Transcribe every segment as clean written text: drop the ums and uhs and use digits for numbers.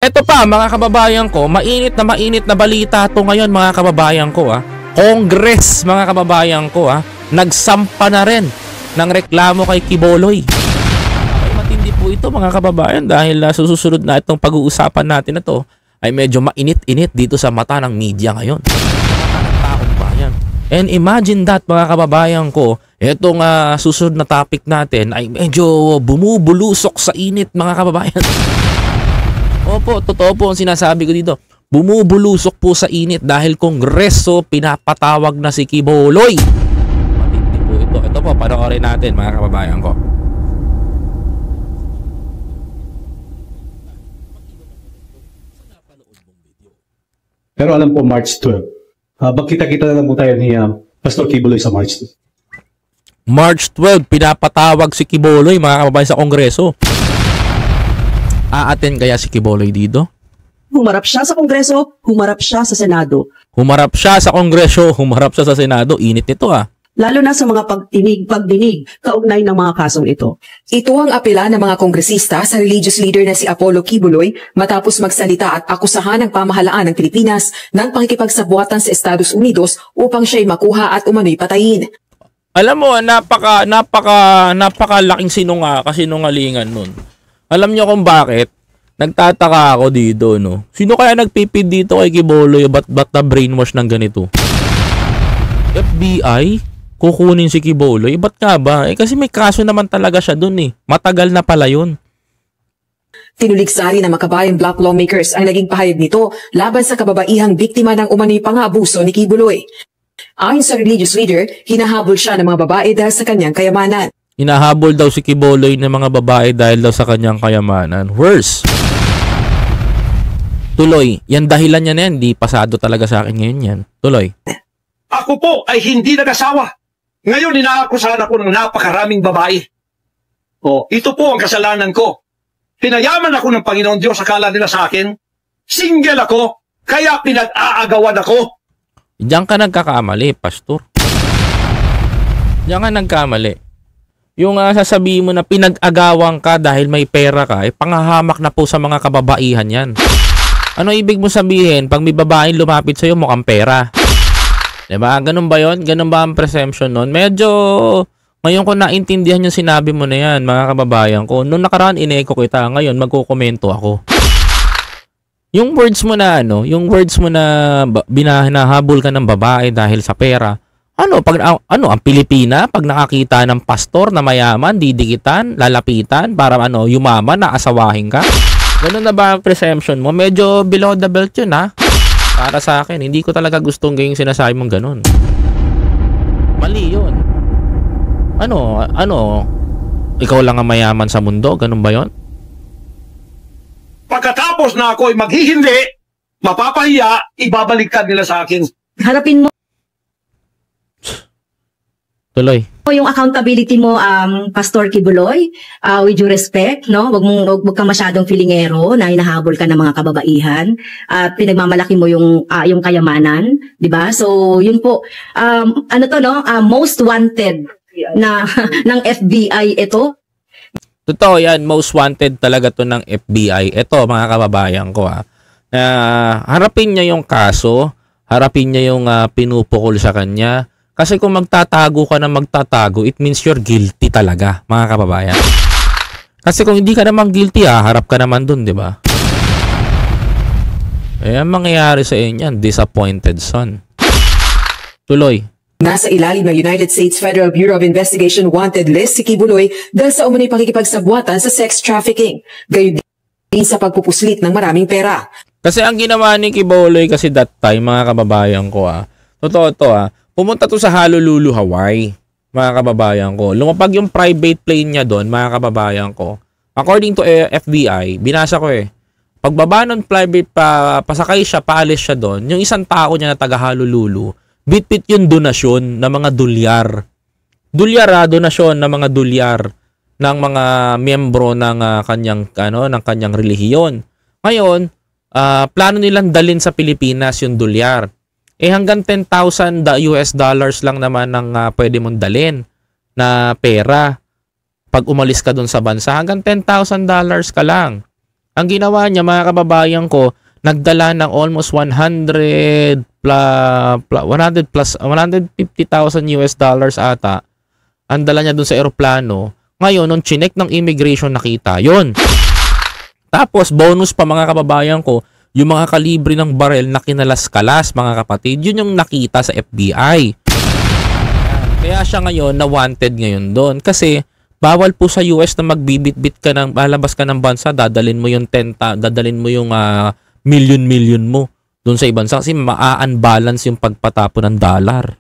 Eto pa mga kababayan ko, mainit na balita to ngayon mga kababayan ko Congress mga kababayan ko nagsampa na rin ng reklamo kay Quiboloy. Ay matindi po ito mga kababayan dahil susunod na itong pag-uusapan natin na to ay medyo mainit-init dito sa mata ng media ngayon. Sa mata ng taong bayan. And imagine that mga kababayan ko, itong susunod na topic natin ay medyo bumubulusok sa init mga kababayan. Opo, totoo po ang sinasabi ko dito. Bumubulusok po sa init dahil Kongreso pinapatawag na si Quiboloy. Matindi po ito. Ito po, panoorin natin mga kababayan ko. Pero alam po March 12. Magkita-kita na lang po tayo ni Pastor Quiboloy sa March 12. March 12, pinapatawag si Quiboloy mga kababayan sa Kongreso. Aaten kaya si Quiboloy dito? Humarap siya sa Kongreso, humarap siya sa Senado. Humarap siya sa Kongreso, humarap siya sa Senado. Init nito Lalo na sa mga pagdinig kaugnay ng mga kasong ito. Ito ang apela ng mga kongresista sa religious leader na si Apollo Quiboloy matapos magsalita at akusahan ng pamahalaan ng Pilipinas ng pakikipagsabuatan sa Estados Unidos upang siya'y makuha at umano'y patayin. Alam mo, napakalaking kasinungalingan nun. Alam niyo kung bakit? Nagtataka ako dito, no? Sino kaya nagpipid dito kay Quiboloy? Ba't na brainwash ng ganito? FBI? Kukunin si Quiboloy? Ba't nga ba? Kasi may kaso naman talaga siya dun Matagal na pala yun. Tinuligsari ng makabayang black lawmakers ang naging pahayag nito laban sa kababaihang biktima ng umano'y pang-aabuso ni Quiboloy. Ayon sa religious leader, hinahabol siya ng mga babae dahil sa kanyang kayamanan. Hinahabol daw si Quiboloy ng mga babae dahil daw sa kanyang kayamanan. Worse. Tuloy, yan dahilan niya na yan. Di pasado talaga sa akin ngayon yan. Tuloy. Ako po ay hindi nag-asawa. Ngayon inaakusahan ako ng napakaraming babae. Ito po ang kasalanan ko. Pinayaman ako ng Panginoon Diyos, akala nila sa akin. Single ako, kaya pinag-aagawan ako. Diyan ka nagkakamali, Pastor. Diyan ka nagkamali. Yung sasabihin mo na pinag-agawan ka dahil may pera ka, pangahamak na po sa mga kababaihan yan. Ano ibig mo sabihin? Pag may babaeng lumapit sa'yo, mukhang pera. Diba? Ganun ba yun? Ganun ba ang perception nun? Medyo, ngayon ko naintindihan yung sinabi mo na yan, mga kababayan ko. Noong nakaraan, ineko kita. Ngayon, magkukomento ako. Yung words mo na, binahabol ka ng babae dahil sa pera. Ang Pilipina, pag nakakita ng pastor na mayaman, didikitan, lalapitan, para yumaman, naasawahin ka? Ganun na ba ang presumption mo? Medyo below the belt yun, Para sa akin, hindi ko talaga gustong gawing sinasabi mong ganun. Mali yun. Ikaw lang ang mayaman sa mundo? Ganun ba yun? Pagkatapos na ako ay maghihindi, mapapahiya, ibabaliktad nila sa akin. Harapin mo Tuloy. yung accountability mo, Pastor Quiboloy, with due respect, no? Wag kang masyadong filingero na hinahabol ka ng mga kababaihan at pinagmamalaki mo yung kayamanan, 'di ba? So, yun po. Most wanted na ng FBI ito. Totoo yan, most wanted talaga to ng FBI. Ito, mga kababayan ko harapin niya yung kaso, harapin niya yung pinupukol sa kanya. Kasi kung magtatago ka na magtatago, it means you're guilty talaga, mga kababayan. Kasi kung hindi ka naman guilty, harap ka naman dun, di ba? Ang mangyayari sa inyo, disappointed son. Tuloy. Nasa ilalim ng United States Federal Bureau of Investigation wanted list si Quiboloy dahil sa umano'y pakikipagsabuatan sa sex trafficking. Gayon din sa pagpupuslit ng maraming pera. Kasi ang ginawa ni Quiboloy kasi that time, mga kababayan ko, totoo to, pumunta to sa Honolulu, Hawaii, mga kababayan ko. Lumapag yung private plane niya doon, mga kababayan ko. According to FBI, binasa ko pagbaba ng private pasakay siya, paalis siya doon, yung isang tao niya na taga Honolulu, bitbit yung donasyon ng mga dolyar. Donasyon ng mga dolyar ng mga miyembro ng kanyang relihiyon. Ngayon, plano nilang dalhin sa Pilipinas yung dolyar. Hanggang 10,000 US dollars lang naman ang pwede mong dalhin na pera pag umalis ka doon sa bansa. Hanggang 10,000 dollars ka lang. Ang ginawa niya, mga kababayan ko, nagdala ng almost 150,000 US dollars ata. Ang dala niya dun sa eroplano. Ngayon, nung chinek ng immigration, nakita yon. Tapos, bonus pa, mga kababayan ko, yung mga kalibre ng barel na kinalas-kalas, mga kapatid, yun yung nakita sa FBI. Kaya siya ngayon na wanted ngayon doon. Kasi, bawal po sa US na magbibit-bit ka ng, lalabas ka ng bansa, dadalin mo yung million mo doon sa ibang bansa kasi ma-unbalance yung pagpatapo ng dollar.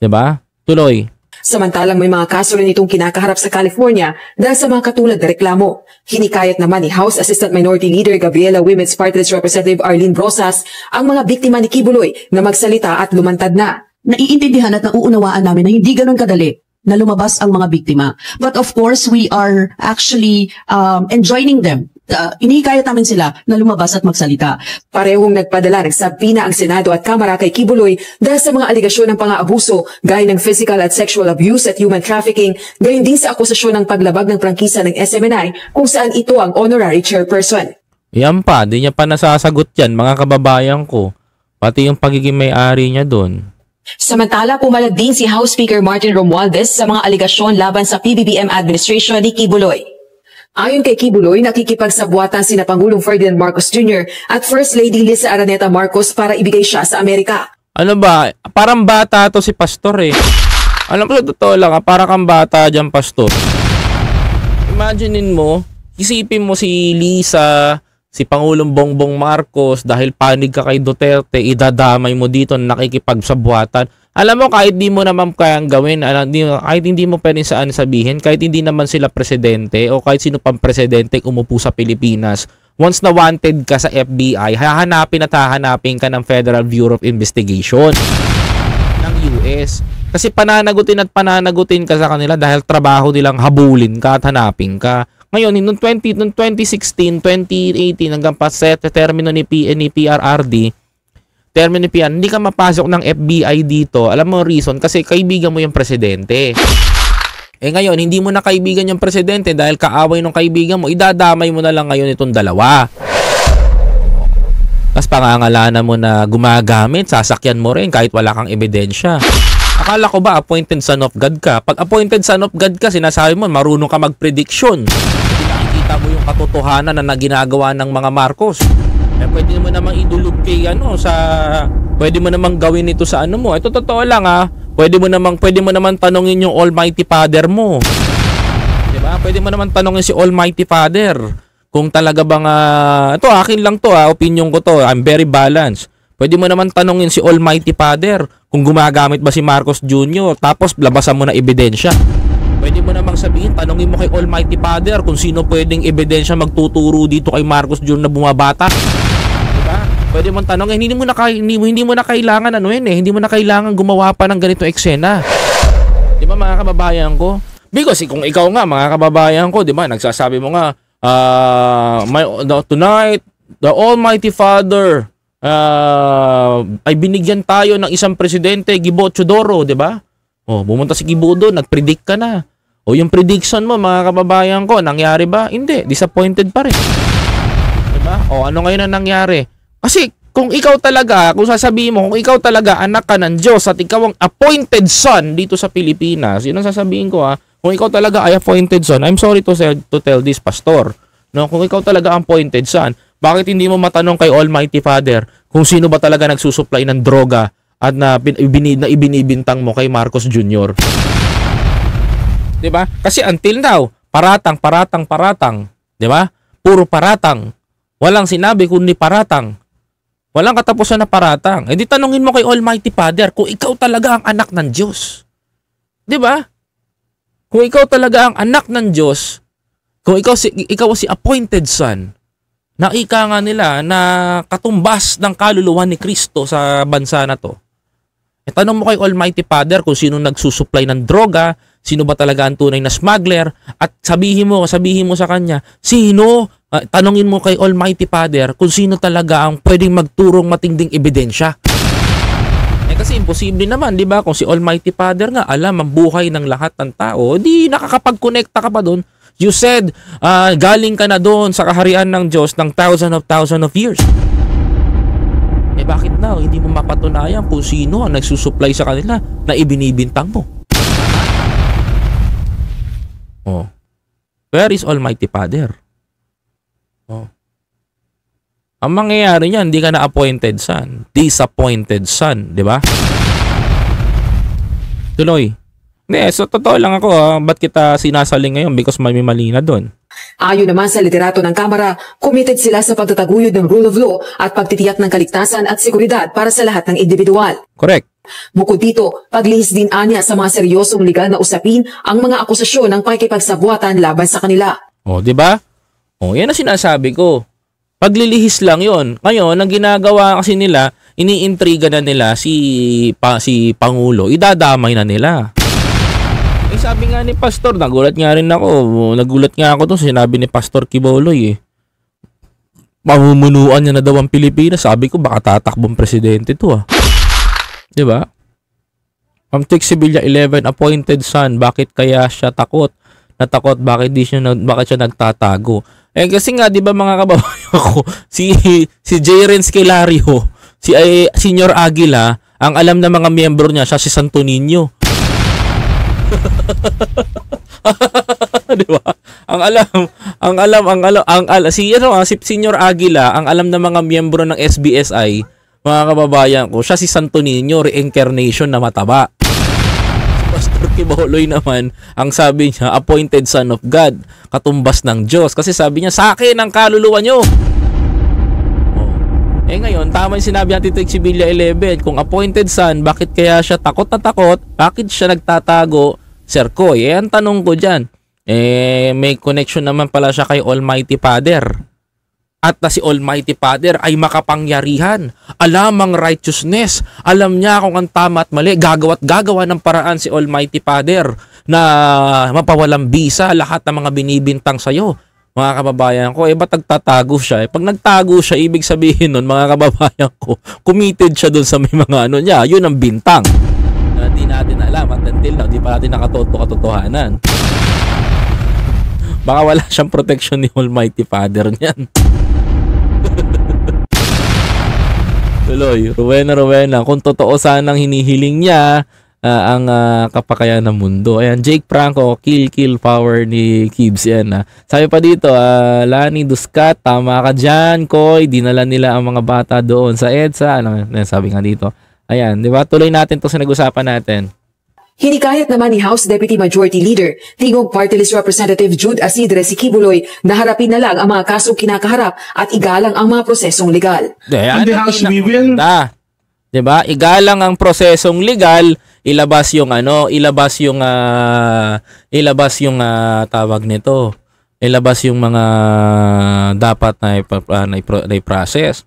'Di ba? Tuloy. Samantalang may mga kaso rin itong kinakaharap sa California dahil sa mga katulad na reklamo. Hinikayat naman ni House Assistant Minority Leader Gabriela Women's Party List Representative Arlene Brosas ang mga biktima ni Kibuloy na magsalita at lumantad na. Naiintindihan at nauunawaan namin na hindi ganun kadali na lumabas ang mga biktima. But of course, we are actually enjoining them. Inihikayat namin sila na lumabas at magsalita. Parehong nagpadala ng sabina ang Senado at Kamara kay Kibuloy dahil sa mga aligasyon ng pang-aabuso gaya ng physical at sexual abuse at human trafficking, gayon din sa akusasyon ng paglabag ng prangkisa ng SMNI kung saan ito ang honorary chairperson. Yan pa, di niya pa nasasagot yan, mga kababayan ko. Pati yung pagiging may-ari niya doon. Samantala, pumalag din si House Speaker Martin Romualdez sa mga aligasyon laban sa PBBM administration ni Kibuloy. Ayon kay Kibuloy, nakikipagsabwatan sina Pangulong Ferdinand Marcos Jr. at First Lady Liza Araneta Marcos para ibigay siya sa Amerika. Ano ba? Parang bata to si Pastor eh. Alam mo, sa totoo lang, para kang bata dyan, Pastor. Imaginein mo, isipin mo si Liza, si Pangulong Bongbong Marcos, dahil panig ka kay Duterte, idadamay mo dito na nakikipagsabwatan. Alam mo, kahit di mo naman kayang gawin, kahit hindi mo pwedeng saan sabihin, kahit hindi naman sila presidente o kahit sino pang presidente umupo sa Pilipinas, once na wanted ka sa FBI, hahanapin at hahanapin ka ng Federal Bureau of Investigation ng US. Kasi pananagutin ka sa kanila dahil trabaho nilang habulin ka at hanapin ka. Ngayon, noong 2016, 2018, hanggang pa set termino ni PRRD, hindi ka mapasok ng FBI dito. Alam mo reason? Kasi kaibigan mo yung presidente. Ngayon, hindi mo na kaibigan yung presidente dahil kaaway ng kaibigan mo, idadamay mo na lang ngayon itong dalawa. Tapos pangangalanan mo na gumagamit, sasakyan mo rin kahit wala kang ebidensya. Akala ko ba appointed son of God ka? Pag appointed son of God ka, sinasabi mo, marunong ka mag-prediction. Nakikita mo yung katotohanan na ginagawa ng mga Marcos. Pwede mo namang idulog kay pwede mo namang gawin ito sa mo. Ito totoo lang Pwede mo namang tanongin yung Almighty Father mo. 'Di ba? Pwede mo namang tanongin si Almighty Father kung talaga bang ito akin lang to opinion ko to. I'm very balanced. Pwede mo naman tanongin si Almighty Father kung gumagamit ba si Marcos Jr. Tapos labasan mo na ebidensya. Pwede mo namang sabihin, tanongin mo kay Almighty Father kung sino pwedeng ebidensya magtuturo dito kay Marcos Jr. na bumabata. Diba? Pwede mong tanongin, hindi mo na kailangan hindi mo na kailangan gumawa pa ng ganitong eksena. Di ba mga kababayan ko? Because kung ikaw nga mga kababayan ko, di ba, nagsasabi mo nga, tonight, the Almighty Father ay binigyan tayo ng isang presidente, Gibo Chodoro, di ba? Bumunta si Gibo doon, nag-predict ka na. Yung prediction mo, mga kababayan ko, nangyari ba? Hindi, disappointed pa rin. Di ba? Ano ngayon ang nangyari? Kasi kung ikaw talaga, kung sasabihin mo, kung ikaw talaga anak ka ng Diyos at ikaw ang appointed son dito sa Pilipinas, yun ang sasabihin ko kung ikaw talaga ay appointed son, I'm sorry to tell this, Pastor. No, kung ikaw talaga ang appointed son, bakit hindi mo matanong kay Almighty Father kung sino ba talaga nagsusupply ng droga at na ibinibintang mo kay Marcos Jr.? 'Di ba? Kasi until now, paratang, 'di ba? Puro paratang. Walang sinabi kundi paratang. Walang katapusan na paratang. Di tanungin mo kay Almighty Father kung ikaw talaga ang anak ng Diyos. 'Di ba? Kung ikaw talaga ang anak ng Diyos, kung ikaw si appointed son, na ika nga nila na katumbas ng kaluluwa ni Kristo sa bansa na to. Tanong mo kay Almighty Father kung sino nagsusupply ng droga, sino ba talaga ang tunay na smuggler, at sabihin mo sa kanya, sino? Tanongin mo kay Almighty Father kung sino talaga ang pwedeng magturong matinding ebidensya. Kasi imposible naman, di ba? Kung si Almighty Father nga alam ang buhay ng lahat ng tao, di nakakapag-connecta ka pa doon You said, galing ka na doon sa kaharian ng Diyos ng thousands of years. Eh bakit na? Hindi mo mapatunayan kung sino ang nagsusupply sa kanila na ibinibintang mo. Oh. Where is Almighty Father? Oh. Ang mangyayari niyan, hindi ka na appointed son. Disappointed son, di ba? Tuloy. So totoo lang ako, ba't kita sinasaling ngayon? Because may mali na doon. Ayon naman sa liderato ng Kamara, committed sila sa pagtataguyod ng rule of law at pagtitiyak ng kaligtasan at seguridad para sa lahat ng individual. Correct. Bukod dito, paglihis din anya sa mga seryosong legal na usapin ang mga akusasyon ng pakikipagsabwatan laban sa kanila. O, di ba? O, yan ang sinasabi ko. Paglilihis lang yon. Ngayon, ang ginagawa kasi nila, iniintriga na nila si Pangulo. Idadamay na nila. Eh, sabi nga ni Pastor, nagulat nga ako doon, sinabi ni Pastor Quiboloy eh. Mamumunuan niya na daw ang Pilipinas. Sabi ko, baka tatakbong presidente to ah. Di ba? Ma'am Tix Sibilya 11, appointed son. Bakit kaya siya takot? Natakot, bakit siya nagtatago? Eh kasi nga, di ba mga kababayan ko, si Jaren Scalario, si Senior Aguila, ang alam na mga miyembro niya, siya si Santo Niño. Di ba? Si Senior Aguila, ang alam na mga miyembro ng SBSI, mga kababayan ko, siya si Santo Niño, reincarnation na mataba. Pastor Quiboloy naman, ang sabi niya, appointed son of God, katumbas ng Diyos. Kasi sabi niya, sa akin ang kaluluwa nyo. Oh. Eh ngayon, tama yung sinabi natin ito, Sibilya 11, kung appointed son, bakit kaya siya takot na takot? Bakit siya nagtatago? Sir Koy, ang tanong ko dyan, may connection naman pala siya kay Almighty Father. At na si Almighty Father ay makapangyarihan, alam ang righteousness, alam niya kung ang tama at mali, gagawa ng paraan si Almighty Father na mapawalang bisa lahat ng mga binibintang sa'yo. Mga kababayan ko, ba't nagtatago siya? Pag nagtago siya, ibig sabihin nun, mga kababayan ko, committed siya dun sa may mga niya, yun ang bintang. Hindi natin alam at until now, di pa natin katotohanan. Baka wala siyang protection ni Almighty Father niyan. Tuloy, Rowena, kung totoo sanang hinihiling niya ang kapakayan ng mundo. Ayan, Jake Franco, kill power ni Kibs yan. Sabi pa dito, Lani Duskat, tama ka dyan, Koy, dinala nila ang mga bata doon sa EDSA. Ano sabi nga dito? Ayan, di ba? Tuloy natin to sa nag-usapan natin. Hinikayat naman ni House Deputy Majority Leader, Tigong Party List Representative Jude Asidre si Quiboloy na harapin na lang ang mga kasong kinakaharap at igalang ang mga prosesong legal. And the House, we will... Diba? Igalang ang prosesong legal, ilabas yung tawag nito. Ilabas yung mga dapat na i-process.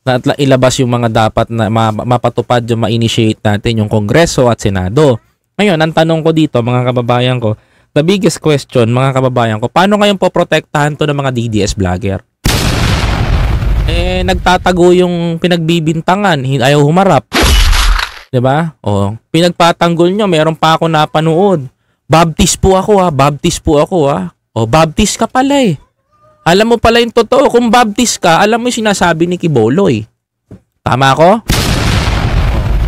At ilabas yung mga dapat na mapatupad yung ma-initiate natin yung Kongreso at Senado. Ngayon, ang tanong ko dito, mga kababayan ko, the biggest question, mga kababayan ko, paano ngayon po protektahan to ng mga DDS vlogger? Nagtatago yung pinagbibintangan, ayaw humarap. Diba? O, pinagpatanggol nyo, meron pa ako napanood. Baptist po ako ha. O, Baptist ka pala eh. Alam mo pala yung totoo, kung Baptist ka, alam mo yung sinasabi ni Quiboloy. Tama ako?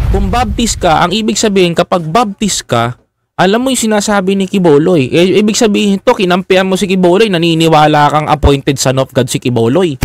Kung Baptist ka, ang ibig sabihin, kapag Baptist ka, alam mo yung sinasabi ni Quiboloy. Ibig sabihin to, kinampihan mo si Quiboloy, naniniwala kang appointed son of God si Quiboloy.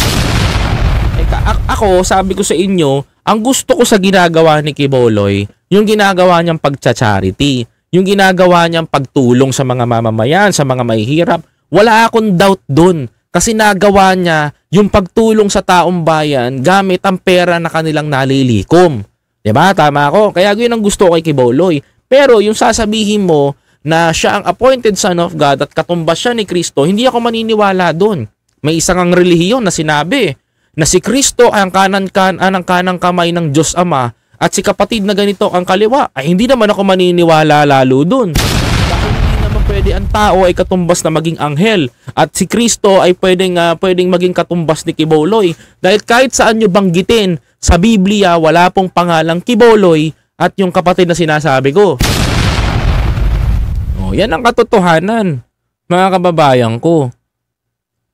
Ako, sabi ko sa inyo, ang gusto ko sa ginagawa ni Quiboloy, yung ginagawa niyang pagcha-charity, yung ginagawa niyang pagtulong sa mga mamamayan, sa mga mahihirap, wala akong doubt dun. Kasi nagawa niya yung pagtulong sa taong bayan gamit ang pera na kanilang nalilikom. Diba? Tama ako. Kaya yun ang gusto ko kay Quiboloy. Pero yung sasabihin mo na siya ang appointed son of God at katumbas siya ni Kristo, hindi ako maniniwala doon. May isang ang relihiyon na sinabi na si Kristo ay ang kanang kamay ng Diyos Ama at si kapatid na ganito ang kaliwa. Ay hindi naman ako maniniwala lalo doon. Dahil hindi naman pwede ang tao ay katumbas na maging anghel at si Kristo ay pwedeng maging katumbas ni Quiboloy. Dahil kahit saan nyo banggitin sa Biblia, wala pong pangalang Quiboloy at yung kapatid na sinasabi ko. Oh, yan ang katotohanan. mga kababayan ko.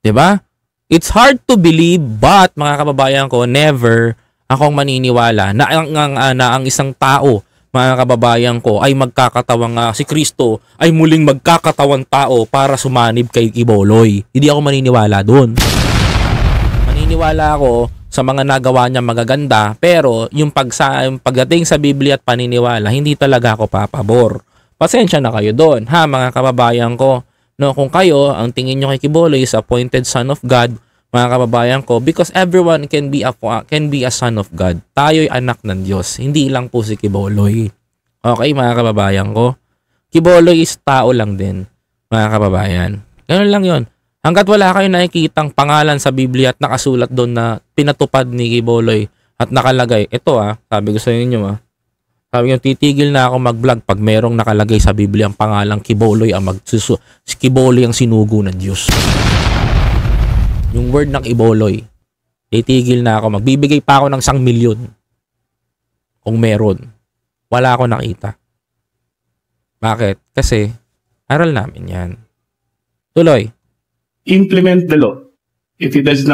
'Di ba? It's hard to believe, but mga kababayan ko, never akong maniniwala na ang isang tao, mga kababayan ko, ay magkakatawang si Kristo ay muling magkakatawang tao para sumanib kay Quiboloy. Hindi ako maniniwala doon. Maniniwala ako sa mga nagawa niya magaganda, pero yung pagdating sa Biblia at paniniwala, hindi talaga ako papabor. Pasensya na kayo doon, ha, mga kababayan ko. No, kung kayo, ang tingin nyo kay Quiboloy is appointed son of God, mga kababayan ko, because everyone can be a son of God. Tayo'y anak ng Diyos, hindi lang po si Quiboloy. Okay, mga kababayan ko? Quiboloy is tao lang din, mga kababayan. Ganun lang yon. Hanggat wala kayo nakikitang pangalan sa Biblia at nakasulat doon na pinatupad ni Quiboloy at nakalagay, ito sabi ko sa inyo sabi ko, titigil na ako mag-vlog pag merong nakalagay sa Biblia ang pangalang Quiboloy si Quiboloy ang sinugo ng Diyos. Yung word ng Quiboloy, titigil na ako. Magbibigay pa ako ng 1 milyon. Kung meron. Wala ako nakita. Bakit? Kasi, aral namin yan. Tuloy. Implement the law. If he does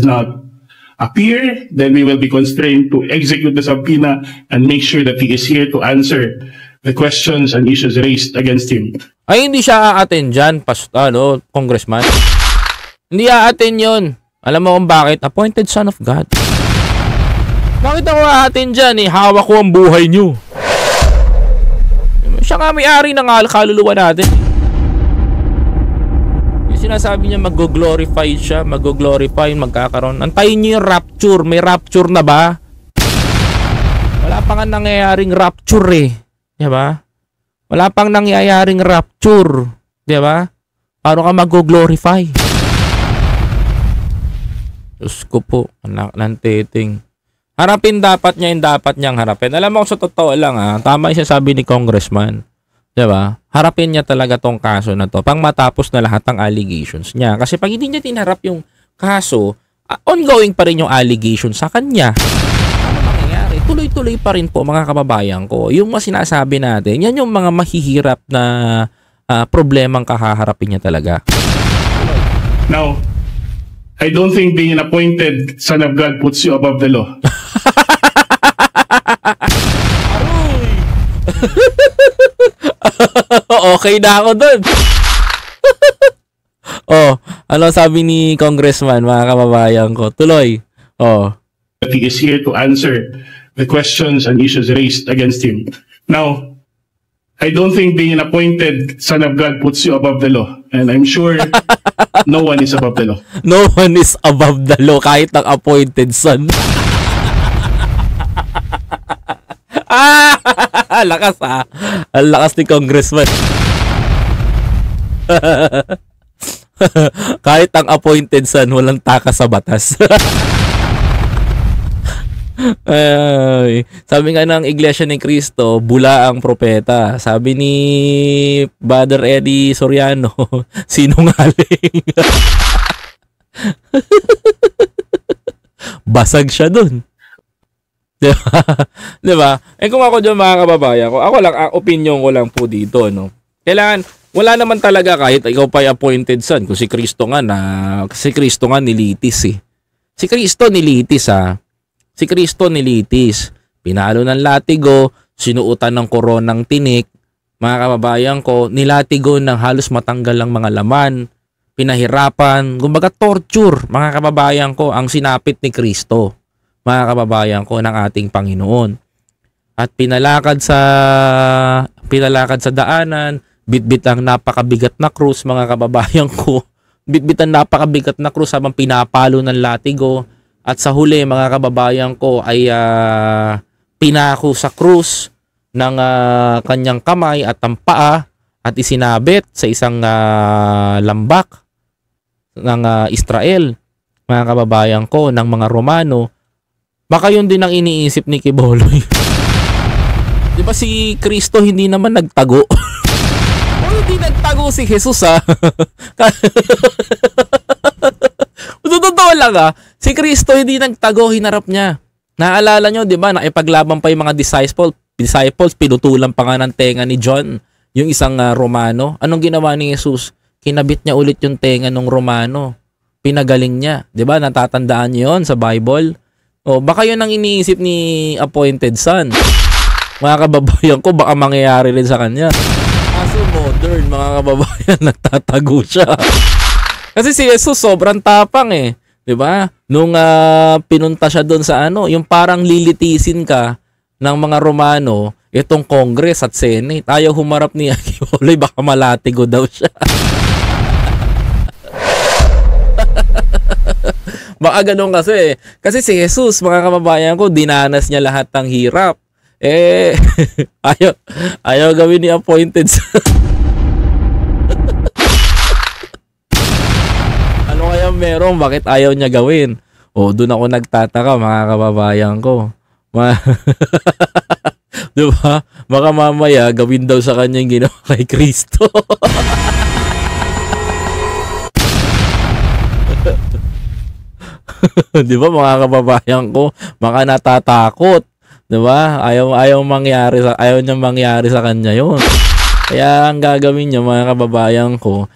not appear, then we will be constrained to execute the subpoena and make sure that he is here to answer the questions and issues raised against him. Ay, hindi siya aaten dyan, Congressman. Hindi aaten yun. Alam mo kung bakit? Appointed son of God. Bakit ako aaten dyan? Hawak ko ang buhay nyo. Siya nga may-ari ng kaluluwa natin. Yung sinasabi niya mag-glorify siya, magkakaroon. Antayin niyo yung rapture. May rapture na ba? Wala pa nga nangyayaring rapture Diba? Wala pang nangyayaring rapture. Diba? Paano ka mag-glorify? Diyos ko po, anak ng titing. Harapin dapat niya yung dapat niyang harapin. Alam mo, sa totoo lang tama yung sabi ni Congressman. Diba? Harapin niya talaga tong kaso na to pang matapos na lahat ng allegations niya. Kasi pag hindi niya tinarap yung kaso, ongoing pa rin yung allegations sa kanya. Ano mangyayari? Tuloy-tuloy pa rin po, mga kababayan ko. Yung mga sinasabi natin, yan yung mga mahihirap na problemang kahaharapin niya talaga. Now, I don't think being an appointed son of God puts you above the law. Okay na ako dun. Ano sabi ni Congressman, mga kababayan ko? Tuloy. That he is here to answer the questions and issues raised against him. Now, I don't think being an appointed son of God puts you above the law. And I'm sure no one is above the law. No one is above the law, kahit ang appointed son. Lakas Ang lakas ni Congressman. Kahit ang appointed son, walang takas sa batas. Sabi nga ng Iglesia ni Cristo, bula ang propeta. Sabi ni Brother Eddie Soriano, sinungaling. Basag siya dun. Diba? Kung ako dyan, mga kababayan ko, ako lang, opinion ko lang po dito, no? Kailangan, wala naman talaga kahit ikaw pa appointed son. Kung si Cristo nga nilitis Si Cristo nilitis Si Cristo nilitis. Pinalo ng latigo, sinuutan ng koronang tinik. Mga kababayan ko, nilatigo ng halos matanggal ang mga laman. Pinahirapan, kumbaga torture, mga kababayan ko, ang sinapit ni Cristo. Mga kababayan ko, ng ating Panginoon. At pinalakad sa daanan, bitbit ang napakabigat na krus, mga kababayan ko. Bitbit ang napakabigat na krus habang pinapalo ng latigo. At sa huli, mga kababayan ko, ay pinako sa krus ng kanyang kamay at ang paa at isinabit sa isang lambak ng Israel, mga kababayan ko, ng mga Romano. Baka yun din ang iniisip ni Quiboloy. Di ba si Kristo hindi naman nagtago? Hindi nagtago si Jesus Totoo lang si Kristo hindi nagtago, hinarap niya. Naalala nyo, di ba, nakipaglaban pa yung mga disciples, pinutulan pa nga ng tenga ni John yung isang Romano. Anong ginawa ni Jesus? Kinabit niya ulit yung tenga ng Romano. Pinagaling niya. 'Di ba? Natatandaan niyo 'yon sa Bible? O baka 'yun ang iniisip ni appointed son. Mga kababayan ko, baka mangyayari rin sa kanya. Kaso modern, mga kababayan, nagtatago siya. Kasi si Jesus sobrang tapang eh. 'Di ba? Nung pinunta siya doon sa yung parang lilitisin ka ng mga Romano, itong Congress at Senate. Ayaw humarap ni Kibuloy, baka malatigo daw siya. Baka ganun kasi. Kasi si Jesus, mga kababayan ko, dinanas niya lahat ng hirap. Ayaw gawin ni appointed. Ano kaya meron? Bakit ayaw niya gawin? Doon ako nagtataka, mga kababayan ko. Diba? Baka mamaya gawin daw sa kanya yung ginawa kay Kristo. Diba, mga kababayan ko? Baka natatakot. Diba? Ayaw niya mangyari sa kanya yun. Kaya ang gagawin niya, mga kababayan ko,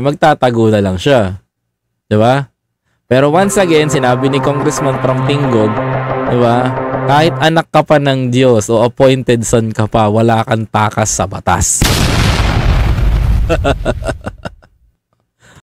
magtatago na lang siya. Diba? Pero once again, sinabi ni Congressman from Tingog, diba? Kahit anak ka pa ng Diyos o appointed son ka pa, wala kang takas sa batas.